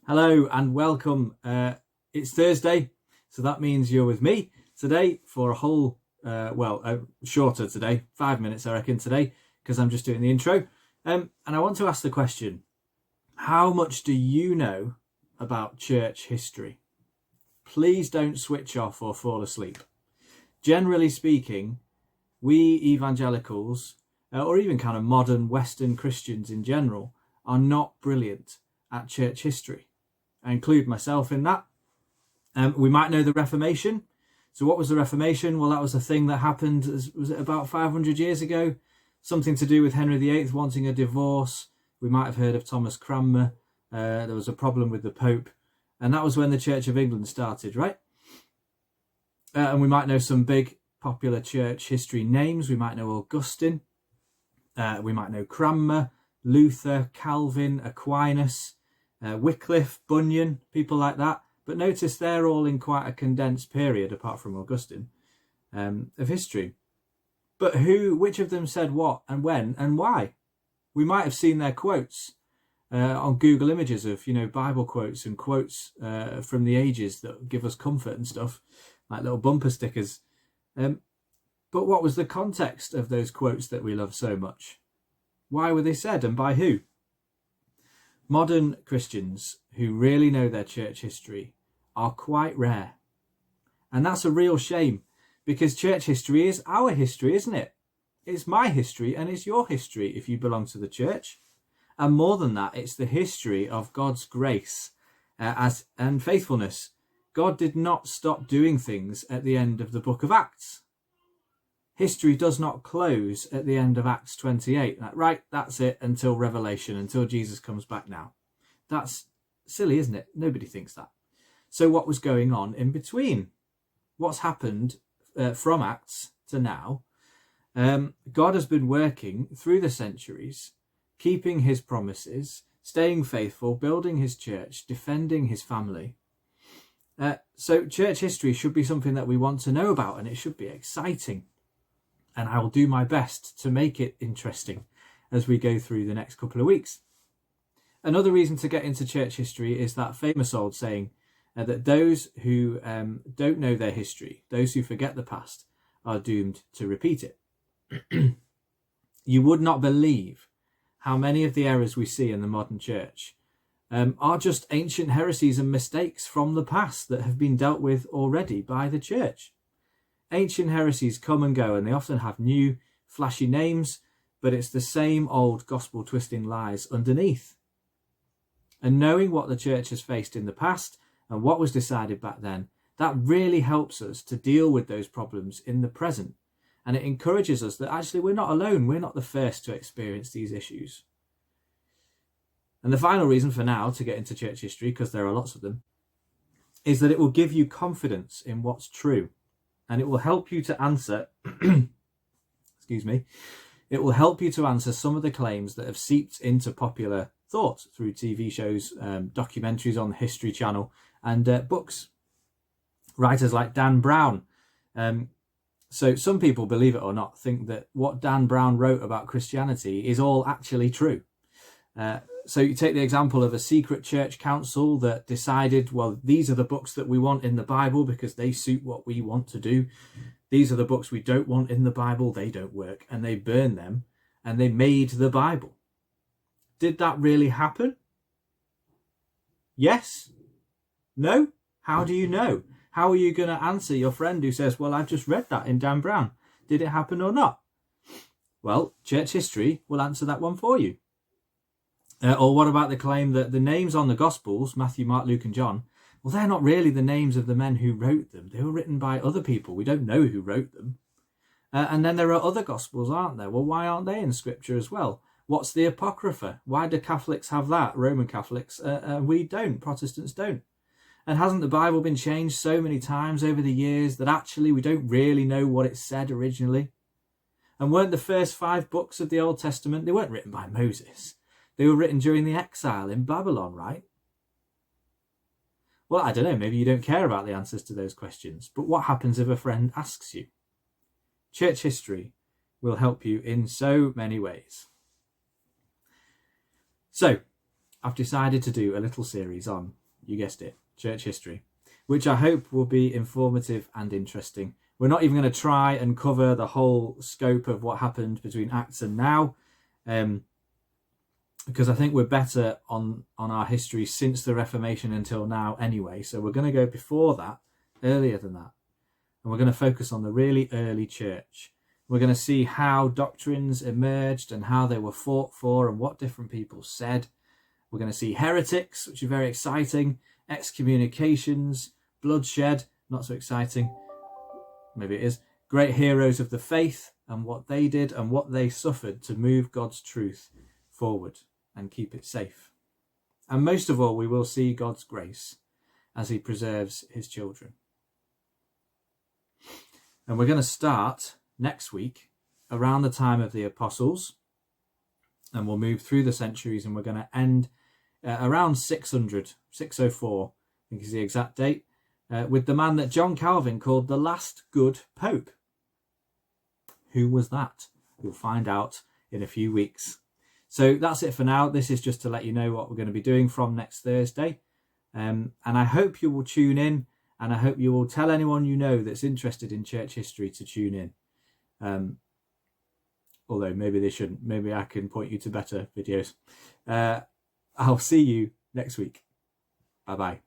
Hello and welcome. It's Thursday, so that means you're with me today for a whole, shorter today, 5 minutes I reckon today, because I'm just doing the intro. And I want to ask the question, how much do you know about church history? Please don't switch off or fall asleep. Generally speaking, we evangelicals, or even kind of modern Western Christians in general, are not brilliant at church history. I include myself in that. We might know the Reformation. So what was the Reformation? Well, that was a thing that happened, was it about 500 years ago? Something to do with Henry VIII wanting a divorce. We might have heard of Thomas Cranmer. There was a problem with the Pope. And that was when the Church of England started, right? And we might know some big popular church history names. We might know Augustine. We might know Cranmer, Luther, Calvin, Aquinas, Wycliffe, Bunyan, people like that. But notice they're all in quite a condensed period, apart from Augustine, of history. But which of them said what and when and why? We might have seen their quotes on Google Images of, Bible quotes and quotes from the ages that give us comfort and stuff, like little bumper stickers. But what was the context of those quotes that we love so much? Why were they said and by who? Modern Christians who really know their church history are quite rare. And that's a real shame, because church history is our history, isn't it? It's my history and it's your history if you belong to the church. And more than that, it's the history of God's grace and faithfulness. God did not stop doing things at the end of the book of Acts. History does not close at the end of Acts 28. Right, that's it until Revelation, until Jesus comes back now. That's silly, isn't it? Nobody thinks that. So what was going on in between? What's happened from Acts to now? God has been working through the centuries, keeping his promises, staying faithful, building his church, defending his family. So church history should be something that we want to know about, and it should be exciting. And I will do my best to make it interesting as we go through the next couple of weeks. Another reason to get into church history is that famous old saying that those who don't know their history, those who forget the past, are doomed to repeat it. You would not believe how many of the errors we see in the modern church are just ancient heresies and mistakes from the past that have been dealt with already by the church. Ancient heresies come and go, and they often have new, flashy names, but it's the same old gospel-twisting lies underneath. And knowing what the church has faced in the past and what was decided back then, that really helps us to deal with those problems in the present. And it encourages us that actually we're not alone. We're not the first to experience these issues. And the final reason for now to get into church history, because there are lots of them, is that it will give you confidence in what's true. And it will help you to answer, it will help you to answer some of the claims that have seeped into popular thought through TV shows, documentaries on the History Channel, and books. Writers like Dan Brown. So some people, believe it or not, think that what Dan Brown wrote about Christianity is all actually true. So you take the example of a secret church council that decided, well, these are the books that we want in the Bible because they suit what we want to do. These are the books we don't want in the Bible. They don't work. And they burn them and they made the Bible. Did that really happen? Yes? No? How do you know? How are you going to answer your friend who says, well, I've just read that in Dan Brown. Did it happen or not? Well, church history will answer that one for you. Or what about the claim that the names on the Gospels, Matthew, Mark, Luke and John, well, they're not really the names of the men who wrote them. They were written by other people. We don't know who wrote them. And then there are other Gospels, aren't there? Well, why aren't they in Scripture as well? What's the Apocrypha? Why do Catholics have that? Roman Catholics, we don't. Protestants don't. And hasn't the Bible been changed so many times over the years that actually we don't really know what it said originally? And weren't the first 5 books of the Old Testament, they weren't written by Moses. They were written during the exile in Babylon, right? Well, I don't know, maybe you don't care about the answers to those questions, but what happens if a friend asks you? Church history will help you in so many ways. So, I've decided to do a little series on, you guessed it, church history, which I hope will be informative and interesting. We're not even going to try and cover the whole scope of what happened between Acts and now, because I think we're better on our history since the Reformation until now anyway. So we're going to go before that, earlier than that. And we're going to focus on the really early church. We're going to see how doctrines emerged and how they were fought for and what different people said. We're going to see heretics, which are very exciting, excommunications, bloodshed, not so exciting. Maybe it is. Great heroes of the faith and what they did and what they suffered to move God's truth forward and keep it safe. And most of all, we will see God's grace as he preserves his children. And we're going to start next week around the time of the apostles, and we'll move through the centuries, and we're going to end around 604, I think is the exact date, with the man that John Calvin called the last good pope. Who was that? We'll find out in a few weeks. So that's it for now. This is just to let you know what we're going to be doing from next Thursday. And I hope you will tune in, and I hope you will tell anyone you know that's interested in church history to tune in. Although maybe they shouldn't. Maybe I can point you to better videos. I'll see you next week. Bye-bye.